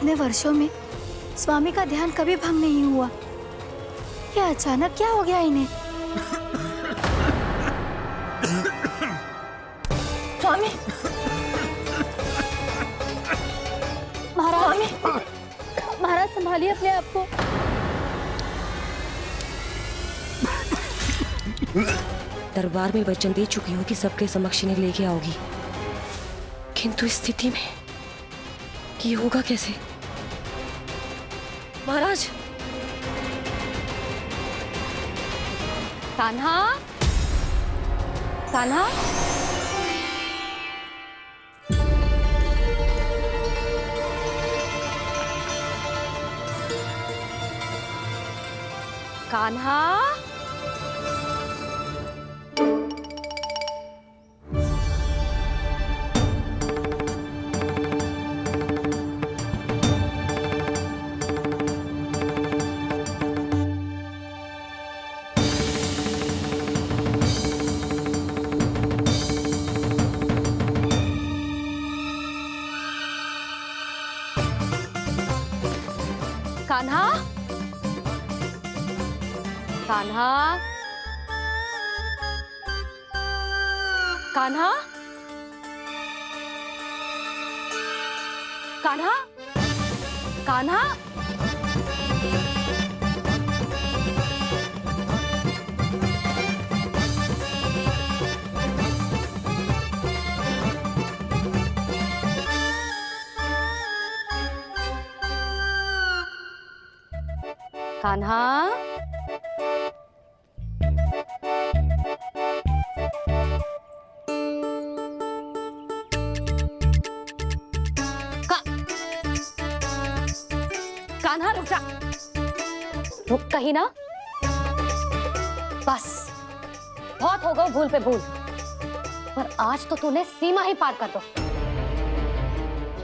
इतने वर्षों में स्वामी का ध्यान कभी भंग नहीं हुआ। ये अचानक क्या हो गया इन्हें? स्वामी, महाराज, महाराज संभालिए अपने आप को। दरबार में वचन दे चुकी हूँ कि सबके समक्ष इन्हें लेके आओगी, किंतु इस स्थिति में ये होगा कैसे? महाराज! कान्हा, कान्हा, कान्हा, कान्हा, कान्हा, कान्हा, कान्हा, कान्हा, कान्हा, कान्हा रुक जा। रुक कहीं ना। बस बहुत हो गया भूल पे भूल, पर आज तो तूने सीमा ही पार कर दो।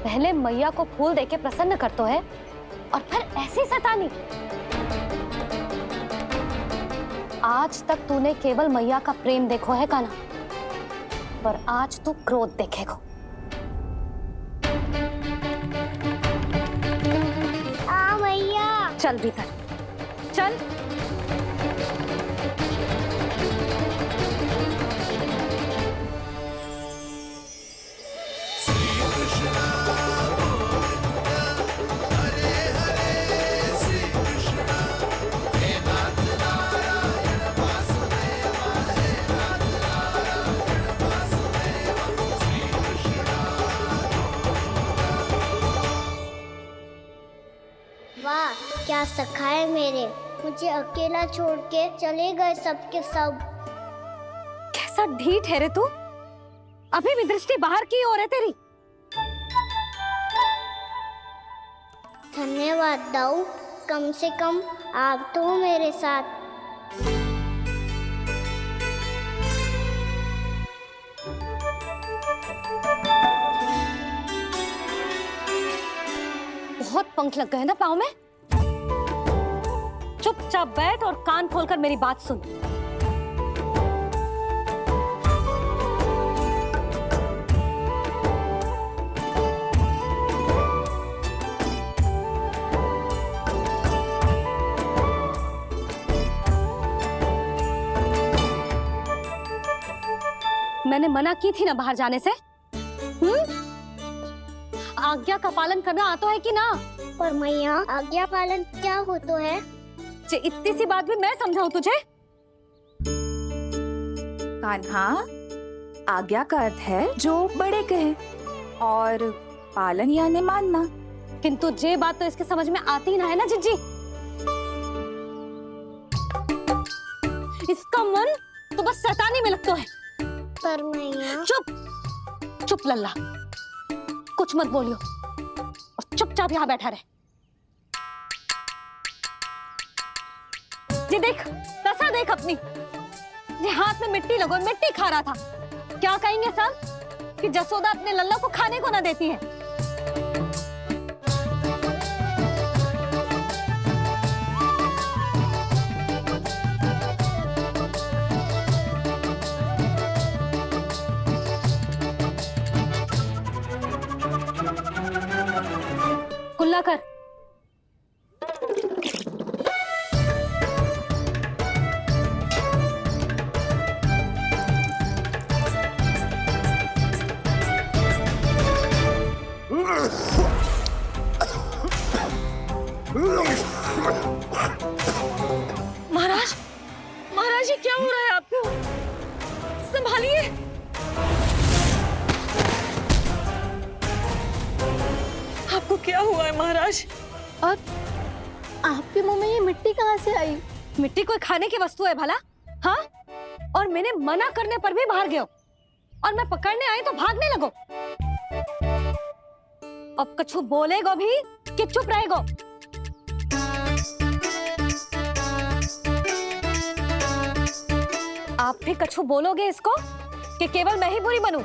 पहले मैया को फूल देके प्रसन्न कर तो है, और फिर ऐसी सतानी। आज तक तूने केवल मैया का प्रेम देखो है कान्हा, पर आज तू क्रोध देखेगा। मैया चल भीतर चल। वाह क्या सखा है मेरे, मुझे अकेला छोड़ के चले गए सबके सब। कैसा ढीठ है रे तू, अभी भी दृष्टि बाहर की ओर है तेरी। धन्यवाद दाऊ, कम से कम आप तो हो मेरे साथ। बहुत पंख लग गए ना पाँव में। चुपचाप बैठ और कान खोलकर मेरी बात सुन। मैंने मना की थी ना बाहर जाने से। आज्ञा का पालन करना आता है कि ना? पर मैया आज्ञा पालन क्या हो तो है? इतनी सी बात भी मैं समझाऊं तुझे? कान्हा, आज्ञा का अर्थ है जो बड़े कहे, और पालन यानी मानना। किंतु ये बात तो इसके समझ में आती ही ना है ना जिज्जी। इसका मन तो बस शैतानी में लगता है। पर मैया चुप चुप लल्ला, कुछ मत बोलियो और चुपचाप यहाँ बैठा रहे। जी देख, दशा देख अपनी। ये हाथ में मिट्टी लगो, मिट्टी खा रहा था। क्या कहेंगे सब कि जसोदा अपने लल्ला को खाने को ना देती है। ढीला कर। महाराज, महाराज ये क्या हो रहा है आपको? संभालिए। आपको क्या हुआ है महाराज? और आपके मुंह में ये मिट्टी कहाँ से आई? मिट्टी कोई खाने की वस्तु है भला? हाँ, और मैंने मना करने पर भी बाहर गए हो, और मैं पकड़ने आई तो भागने लगो। अब कछु बोलेगो भी कि चुप रहेगो? आप भी कछु बोलोगे इसको कि केवल मैं ही बुरी बनूं?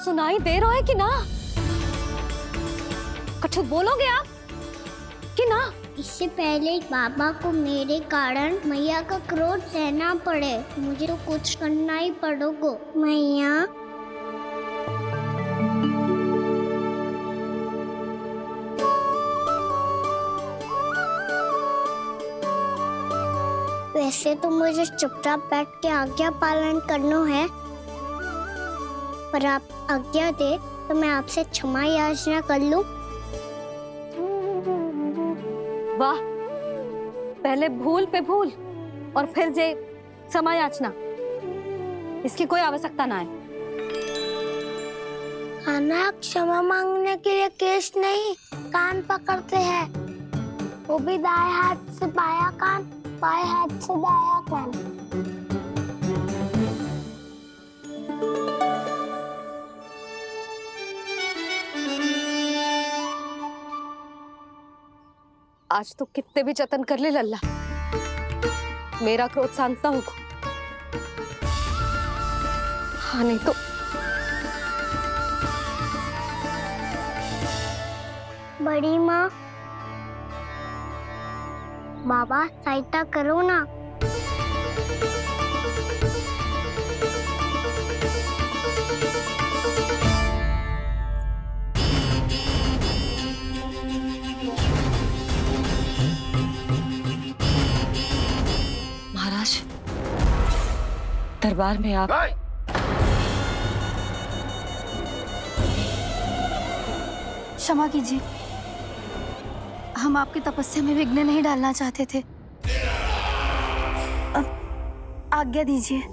सुनाई दे रहा है कि ना? कछु बोलोगे आप कि ना? इससे पहले बाबा को मेरे कारण मैया का क्रोध सहना पड़े, मुझे तो कुछ करना ही पड़ेगा। मैया, वैसे तो मुझे चुपचाप बैठ के आज्ञा पालन करना है, पर आप आज्ञा दे तो मैं आपसे क्षमा याचना कर लूं। वाह, पहले भूल पे भूल और फिर जे क्षमा याचना, इसकी कोई आवश्यकता ना है। खाना क्षमा मांगने के लिए केस नहीं, कान पकड़ते हैं, वो भी दाएं हाथ से बायां कान, बाएं हाथ से दायां कान। आज तो कितने भी जतन कर ले लल्ला, मेरा क्रोध शांत ना होगा। हाँ नहीं तो बड़ी माँ, बाबा सहायता करो ना। महाराज, दरबार में आप क्षमा कीजिए, हम आपकी तपस्या में विघ्न नहीं डालना चाहते थे। अब आज्ञा दीजिए।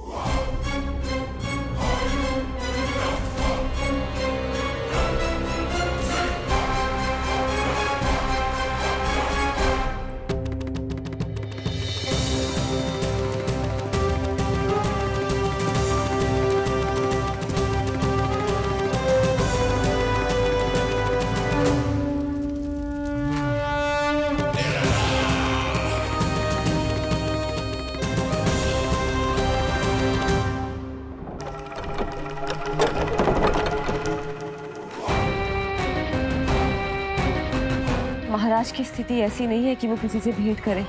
महाराज की स्थिति ऐसी नहीं है कि वो किसी से भेंट करें,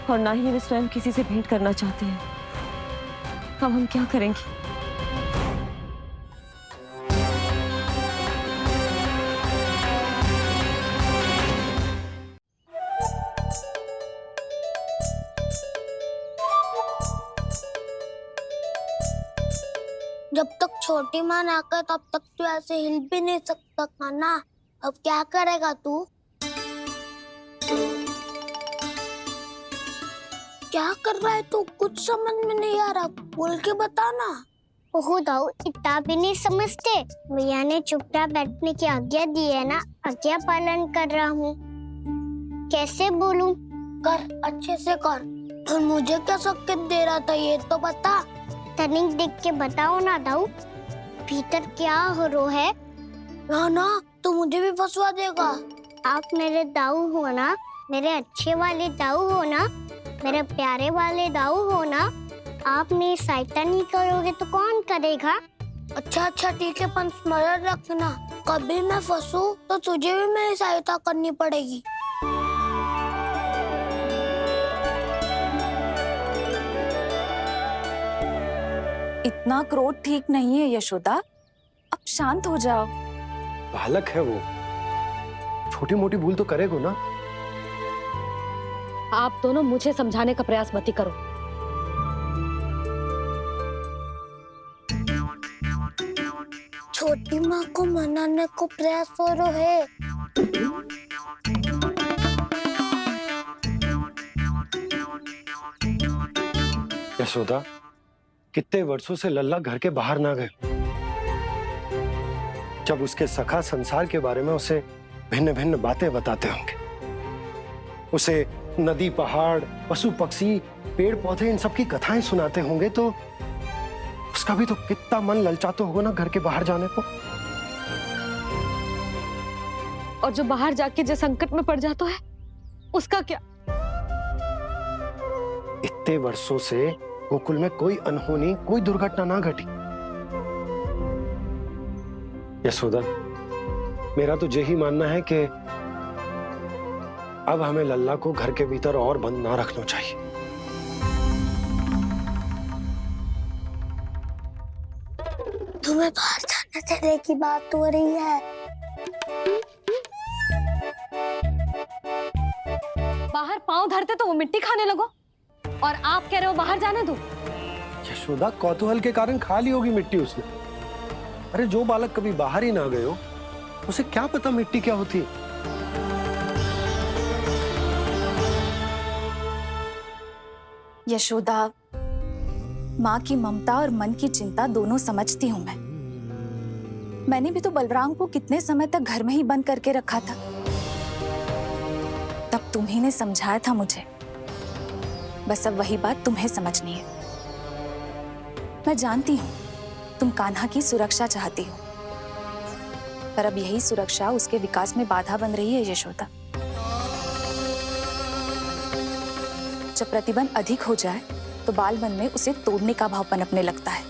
और ना ही वे स्वयं किसी से भेंट करना चाहते हैं। अब हम क्या करेंगे? जब तक छोटी माँ ना कर तब तक तू ऐसे हिल भी नहीं सकता था ना। अब क्या करेगा तू? क्या कर रहा है तू? कुछ समझ में नहीं आ रहा, बोल के बता ना। ओहो दाऊ, इतना भी नहीं समझते। भैया ने चुपचाप बैठने की आज्ञा दी है ना, आज्ञा पालन कर रहा हूँ। कैसे बोलूं? कर, अच्छे से कर। और मुझे क्या संकेत दे रहा था ये तो बता। तनिक देख के बताओ ना दाऊ, भीतर क्या हो रहा है? ना तो मुझे भी फंसवा देगा। आप मेरे दाऊ हो ना, मेरे अच्छे वाले दाऊ हो ना, मेरे प्यारे वाले दाऊ हो ना। आप मेरी सहायता नहीं करोगे तो कौन करेगा? अच्छा ठीक है, पर स्मरण रखना, कभी मैं फंसू तो तुझे भी मेरी सहायता करनी पड़ेगी। इतना क्रोध ठीक नहीं है यशोदा, अब शांत हो जाओ। बालक है वो, छोटी मोटी भूल तो करेगा ना। आप दोनों मुझे समझाने का प्रयास मत ही करो। छोटी माँ को मनाने को प्रयास हो रहा है। यशोदा, कितने वर्षों से लल्ला घर के बाहर ना गए। जब उसके सखा संसार के बारे में उसे भिन्न भिन्न बातें बताते होंगे, उसे नदी, पहाड़, पशु पक्षी, पेड़ पौधे, इन सब की कथाएं सुनाते होंगे, तो उसका भी तो कितना मन ललचाता होगा ना घर के बाहर जाने को। और जो बाहर जाके जो संकट में पड़ जाता है उसका क्या? इतने वर्षों से गोकुल में कोई अनहोनी, कोई दुर्घटना ना घटी। यशोदा, मेरा तो यही मानना है कि अब हमें लल्ला को घर के भीतर और बंद ना रखना चाहिए। तुम्हें बाहर जाने देने की बात हो रही है। बाहर पांव धरते तो वो मिट्टी खाने लगो, और आप कह रहे हो बाहर जाने दो। यशोदा, कौतूहल के कारण खा ली होगी मिट्टी उसने। अरे जो बालक कभी बाहर ही ना गए हो, उसे क्या पता मिट्टी क्या होती है। यशोदा, माँ की ममता और मन की चिंता दोनों समझती हूँ मैं। मैंने भी तो बलराम को कितने समय तक घर में ही बंद करके रखा था। तब तुम्ही ने समझाया था मुझे। बस अब वही बात तुम्हें समझनी है। मैं जानती हूँ तुम कान्हा की सुरक्षा चाहती हो, पर अब यही सुरक्षा उसके विकास में बाधा बन रही है यशोदा। जब प्रतिबंध अधिक हो जाए तो बाल मन में उसे तोड़ने का भाव पनपने लगता है।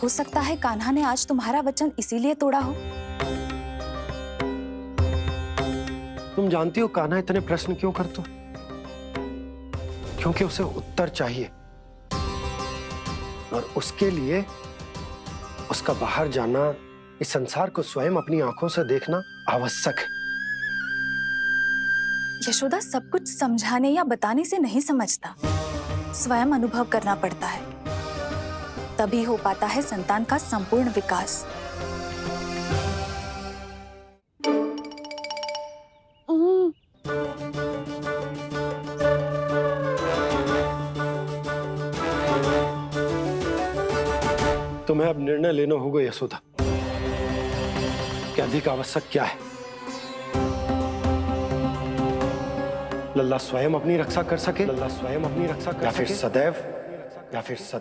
हो सकता है कान्हा ने आज तुम्हारा वचन इसीलिए तोड़ा हो। तुम जानती हो कान्हा इतने प्रश्न क्यों करता? क्योंकि उसे उत्तर चाहिए, और उसके लिए उसका बाहर जाना, इस संसार को स्वयं अपनी आंखों से देखना आवश्यक है। यशोदा, सब कुछ समझाने या बताने से नहीं समझता, स्वयं अनुभव करना पड़ता है। तभी हो पाता है संतान का संपूर्ण विकास। तुम्हें अब निर्णय लेना होगा यशोदा कि अधिक आवश्यक क्या है। लल्ला स्वयं अपनी रक्षा कर सके, लल्ला स्वयं अपनी रक्षा कर, या फिर सदैव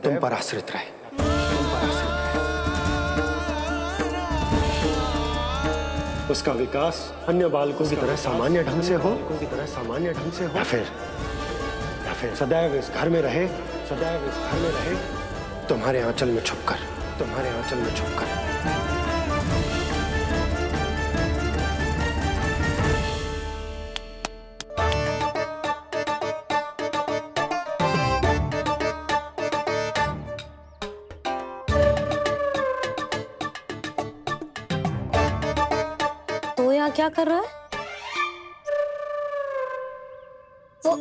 तुम पर आश्रित रहे। उसका विकास अन्य बालकों की तरह सामान्य ढंग से हो, या फिर सदैव इस घर में रहे, तुम्हारे आंचल में छुपकर। तो यहाँ क्या कर रहा है? वो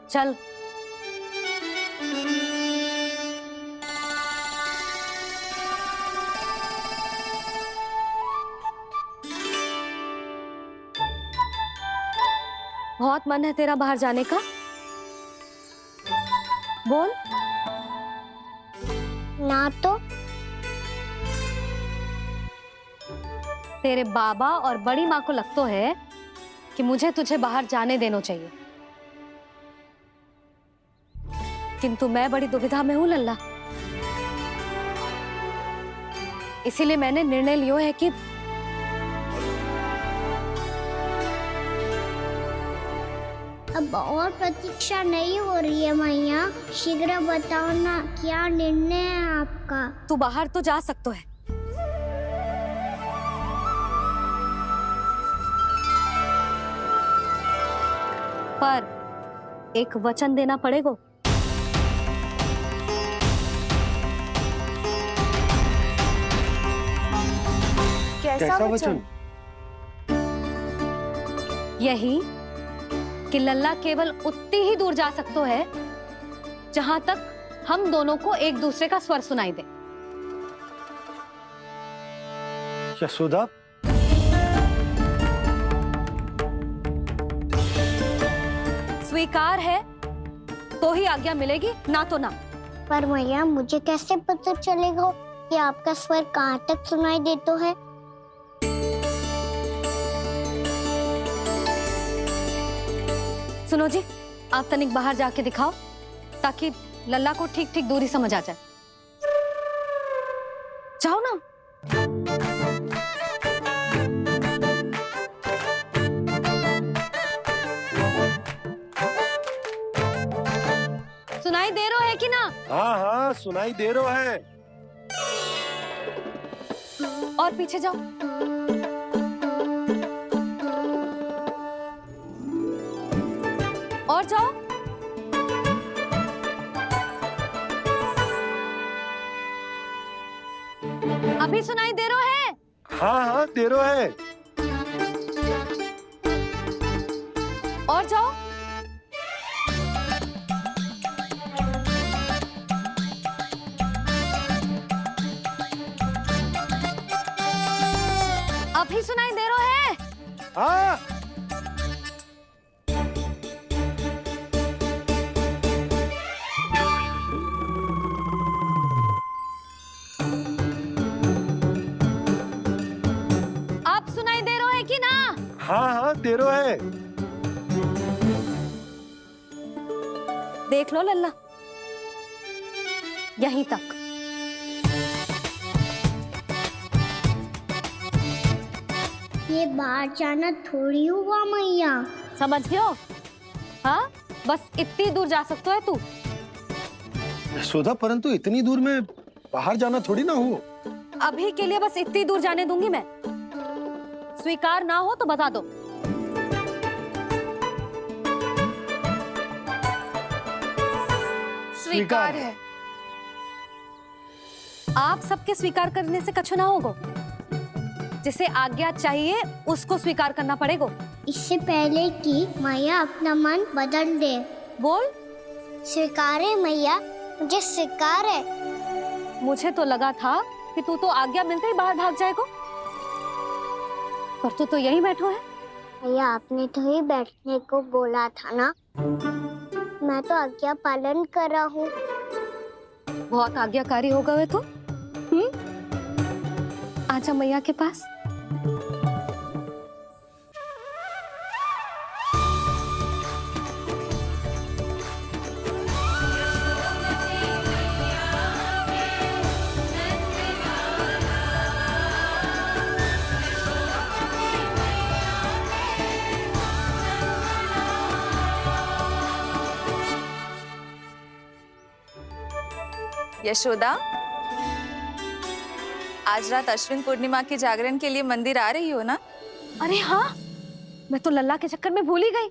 चल। बहुत मन है तेरा बाहर जाने का? बोल। ना तो तेरे बाबा और बड़ी माँ को लगता है कि मुझे तुझे बाहर जाने देना चाहिए, किंतु मैं बड़ी दुविधा में हूं लल्ला। इसीलिए मैंने निर्णय लिया है कि अब और प्रतीक्षा नहीं हो रही है मैया। शीघ्र बताओ ना, क्या निर्णय है आपका? तू बाहर तो जा सकता है, पर एक वचन देना पड़ेगा। कैसा वचन? यही कि लल्ला केवल उतनी ही दूर जा सकता है जहां तक हम दोनों को एक दूसरे का स्वर सुनाई दे। यशोदा, स्वीकार है तो ही आज्ञा मिलेगी, ना तो ना। पर मैया मुझे कैसे पता चलेगा कि आपका स्वर कहाँ तक सुनाई देता है? सुनो जी, आप तनिक बाहर जाके दिखाओ ताकि लल्ला को ठीक ठीक दूरी समझ आ जाए। जाओ ना। सुनाई दे रहा है कि ना? हाँ हाँ सुनाई दे रहा है। और पीछे जाओ। और जाओ। अभी सुनाई दे रहा है? हाँ हाँ दे रहा है। और जाओ। अभी सुनाई दे रहा है? हाँ। आप सुनाई दे रहा है कि ना? हाँ हाँ दे रहा है। देख लो लल्ला, यहीं तक। ये बाहर जाना थोड़ी हुआ मैया। समझ गयो? हाँ, बस इतनी दूर जा सकता है तू। यशोदा, परंतु इतनी दूर में बाहर जाना थोड़ी ना हो। अभी के लिए बस इतनी दूर जाने दूंगी मैं। स्वीकार ना हो तो बता दो। स्वीकार है। आप सबके स्वीकार करने से कछु ना होगा। जिसे आज्ञा चाहिए उसको स्वीकार करना पड़ेगा। इससे पहले कि मैया अपना मन बदल दे। बोल। स्वीकार है मैया, मुझे स्वीकार है। मुझे तो लगा था कि तू तो आज्ञा मिलते ही बाहर भाग जाएगा, पर तू तो यहीं बैठो है। भैया आपने तो ही बैठने को बोला था ना। मैं तो आज्ञा पालन कर रहा हूँ। बहुत आज्ञाकारी होगा वे तो। आजा मैया के पास। यशोदा, आज रात अश्विन पूर्णिमा की जागरण के लिए मंदिर आ रही हो ना? अरे हाँ, मैं तो लल्ला के चक्कर में भूल ही गई।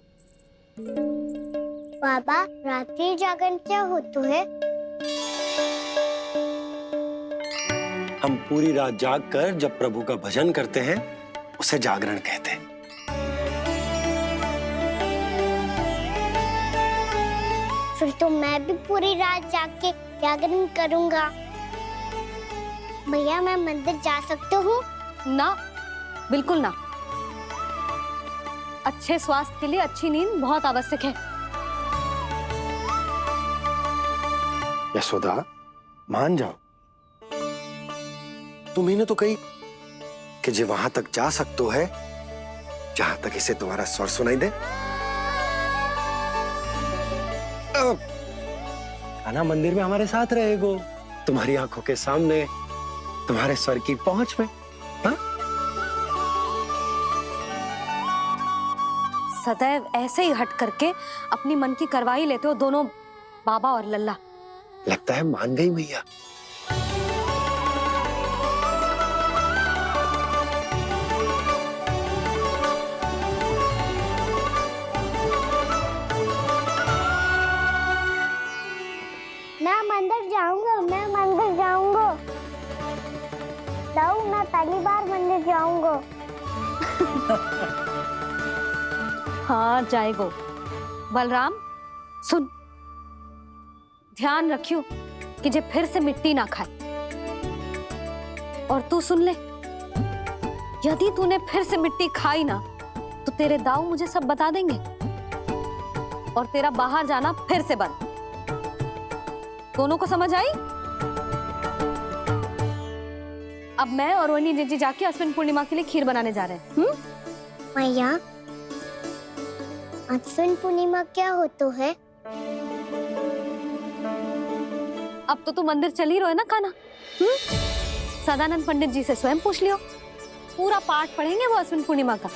बाबा, रात्रि जागरण क्या होता है? हम पूरी रात जाग कर जब प्रभु का भजन करते हैं उसे जागरण कहते हैं। फिर तो मैं भी पूरी रात जाग के जागरण करूंगा। भैया मैं मंदिर जा सकती हूँ? ना, बिल्कुल ना। अच्छे स्वास्थ्य के लिए अच्छी नींद बहुत आवश्यक है। यशोदा, मान जाओ। तुम्ही ने तो कही कि जे वहां तक जा सकते है जहां तक इसे तुम्हारा स्वर सुनाई दे। आना मंदिर में हमारे साथ रहेगो, तुम्हारी आंखों के सामने, तुम्हारे स्वर की पहुंच में। हा? सदैव ऐसे ही हट करके अपनी मन की करवाई लेते हो दोनों बाबा और लल्ला। लगता है मान गई मैया। मैं मंदिर जाऊंगा, मैं मंदिर जाऊंगा। मैं पहली बार मंदिर जाऊंगा। हाँ जाएगो। बलराम सुन, ध्यान रखियो कि जे फिर से मिट्टी ना खाए। और तू सुन ले, यदि तूने फिर से मिट्टी खाई ना तो तेरे दाऊ मुझे सब बता देंगे और तेरा बाहर जाना फिर से बंद। दोनों को समझ आई? अब मैं और वनी जीजी जाके अश्विन पूर्णिमा के लिए खीर बनाने जा रहे हैं। मैया, अश्विन पूर्णिमा क्या होता है? अब तो तू मंदिर चल ही रहो है ना कान्हा। सदानंद पंडित जी से स्वयं पूछ लियो, पूरा पाठ पढ़ेंगे वो अश्विन पूर्णिमा का।